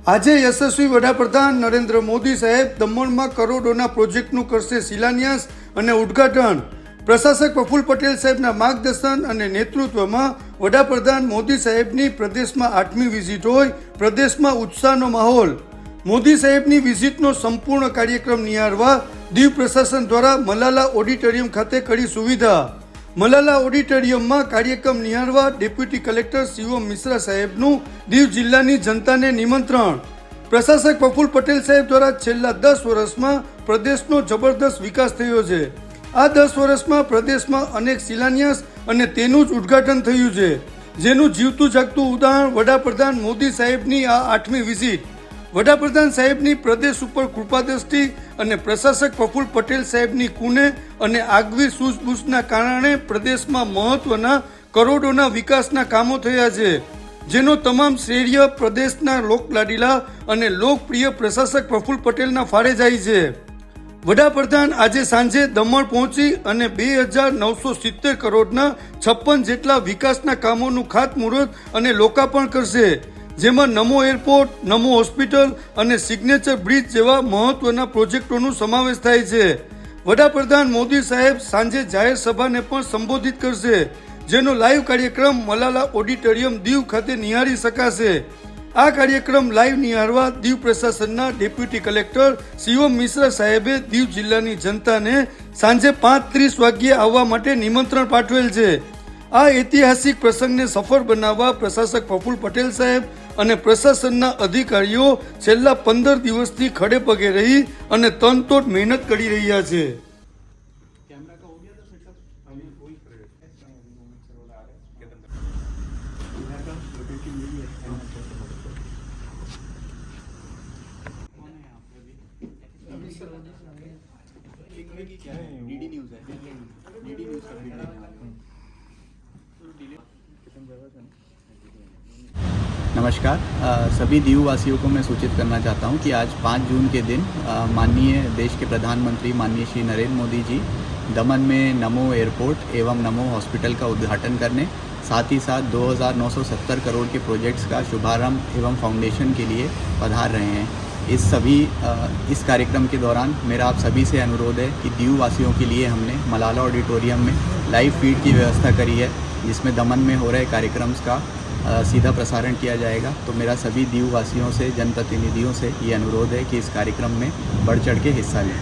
આજે યશસ્વી વડાપ્રધાન નરેન્દ્ર મોદી સાહેબ દમણમાં કરોડોના પ્રોજેક્ટનું કરશે શિલાન્યાસ અને ઉદ્ઘાટન। પ્રશાસક પ્રફુલ્લ પટેલ સાહેબના માર્ગદર્શન અને નેતૃત્વમાં વડાપ્રધાન મોદી સાહેબની પ્રદેશમાં 8મી વિઝિટ હોય, પ્રદેશમાં ઉત્સાહનો માહોલ। મોદી સાહેબની વિઝિટનો સંપૂર્ણ કાર્યક્રમ નિહાળવા દીવ પ્રશાસન દ્વારા મલાલા ઓડિટોરિયમ ખાતે કડી સુવિધા। મલાલા ઓડિટોરિયમમાં કાર્યક્રમ નિહાળવા ડેપ્યુટી કલેક્ટર શિવમ મિશ્રા સાહેબનું દીવ જિલ્લાની જનતાને નિમંત્રણ। પ્રશાસક પ્રફુલ્લ પટેલ સાહેબ દ્વારા છેલ્લા 10 વર્ષમાં પ્રદેશનો જબરદસ્ત વિકાસ થયો છે। આ 10 વર્ષમાં પ્રદેશમાં અનેક શિલાન્યાસ અને તેનું જ ઉદ્ઘાટન થયું છે, જેનું જીવતું જાગતું ઉદાહરણ વડાપ્રધાન મોદી સાહેબની આ 8મી વિઝિટ। વડાપ્રધાન સાહેબની પ્રદેશ ઉપર કૃપાદ્રષ્ટિ અને પ્રશાસક પ્રફુલ્લ પટેલ સાહેબની કુને અને આગવી સૂઝબૂઝના કારણે પ્રદેશમાં મહત્વના કરોડોના વિકાસના કામો થયા છે, જેનો તમામ શ્રેય પ્રદેશના લોકલાડીલા અને લોકપ્રિય પ્રશાસક પ્રફુલ્લ પટેલના ફાળે જાય છે। વડાપ્રધાન આજે સાંજે દમણ પહોંચી અને 2970 કરોડના 56 જેટલા વિકાસના કામોનું ખાતમુહૂર્ત અને લોકાર્પણ કરશે, જેમાં નમો એરપોર્ટ, નમો હોસ્પિટલ અને સિગ્નેચર બ્રિજ જેવા મહત્વના પ્રોજેક્ટોનો સમાવેશ થાય છે। વડાપ્રધાન મોદી સાહેબ સાંજે જાહેર સભાને પણ સંબોધિત કરશે, જેનો લાઈવ કાર્યક્રમ મલાલા ઓડિટોરિયમ દીવ ખાતે નિહાળી શકાશે। આ કાર્યક્રમ લાઈવ નિહાળવા દીવ પ્રશાસનના ડેપ્યુટી કલેક્ટર શિવમ મિશ્રા સાહેબે દીવ જિલ્લાની જનતાને સાંજે 5:30 વાગ્યે આવવા માટે નિમંત્રણ પાઠવેલ છે। આ ઐતિહાસિક પ્રસંગને સફળ બનાવવા પ્રશાસક પ્રફુલ્લ પટેલ સાહેબ અને પ્રશાસનના અધિકારીઓ છેલ્લા 15 દિવસથી ખડે પગે રહી અને તનતોડ મહેનત કરી રહ્યા છે। नमस्कार। सभी दीव वासियों को मैं सूचित करना चाहता हूं कि आज 5 जून के दिन माननीय देश के प्रधानमंत्री माननीय श्री नरेंद्र मोदी जी दमन में नमो एयरपोर्ट एवं नमो हॉस्पिटल का उद्घाटन करने, साथ ही साथ 2970 करोड़ के प्रोजेक्ट्स का शुभारंभ एवं फाउंडेशन के लिए पधार रहे हैं। इस कार्यक्रम के दौरान मेरा आप सभी से अनुरोध है कि दीव वासियों के लिए हमने मलाला ऑडिटोरियम में लाइव फीड की व्यवस्था करी है, जिसमें दमन में हो रहे कार्यक्रम्स का सीधा प्रसारण किया जाएगा। तो मेरा सभी दीव वासियों से, जनप्रतिनिधियों से ये अनुरोध है कि इस कार्यक्रम में बढ़ चढ़ के हिस्सा लें।